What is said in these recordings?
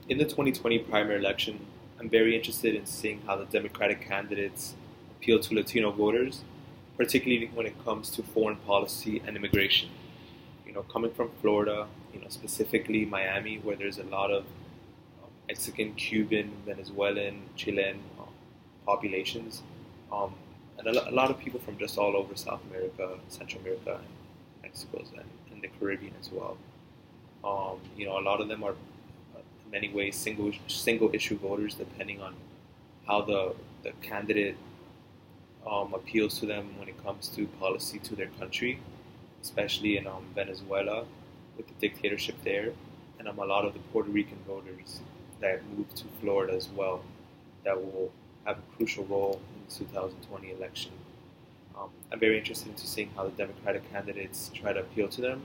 In the 2020 primary election, I'm very interested in seeing how the Democratic candidates appeal to Latino voters, particularly when it comes to foreign policy and immigration. Coming from Florida, specifically Miami, where there's a lot of Mexican, Cuban, Venezuelan, Chilean populations, um, and a lot of people from just all over South America, Central America, and Mexico, and the Caribbean as well. A lot of them are in many ways single issue voters, depending on how the candidate appeals to them when it comes to policy to their country, especially in Venezuela with the dictatorship there, and a lot of the Puerto Rican voters that moved to Florida as well that will have a crucial role in the 2020 election. I'm very interested in seeing how the Democratic candidates try to appeal to them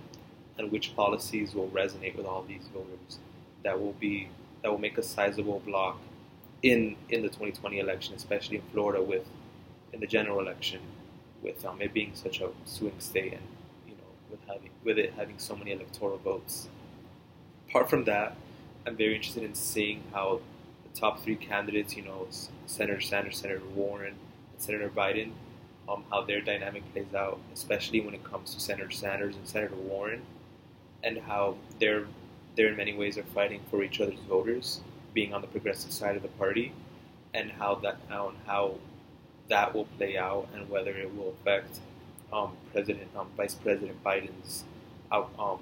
and which policies will resonate with all these voters that will make a sizable block in the 2020 election, especially in Florida in the general election, with it being such a swing state and with it having so many electoral votes. Apart from that, I'm very interested in seeing how the top three candidates, Senator Sanders, Senator Warren, and Senator Biden, how their dynamic plays out, especially when it comes to Senator Sanders and Senator Warren, and how they're in many ways are fighting for each other's voters, being on the progressive side of the party, and how that will play out, and whether it will affect Vice President Biden's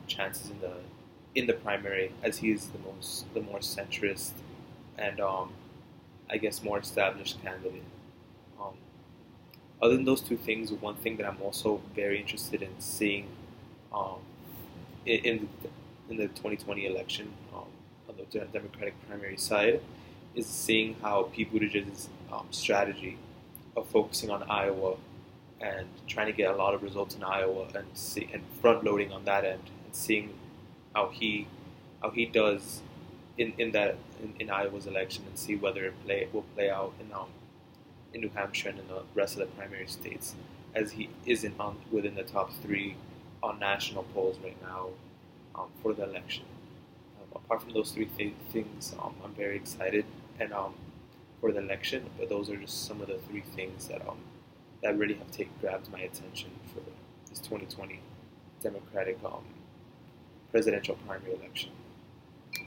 chances in the primary, as he's the more centrist and I guess more established candidate. Um, Other than those two things, one thing that I'm also very interested in seeing um, in the 2020 election on the Democratic primary side is seeing how Pete Buttigieg's strategy of focusing on Iowa and trying to get a lot of results in Iowa and front loading on that end and seeing how he does in Iowa's election and see whether it will play out in New Hampshire and in the rest of the primary states, as he isn't within the top three on national polls right now for the election. Apart from those things, I'm very excited for the election. But those are just some of the three things that really have grabbed my attention for this 2020 Democratic presidential primary election.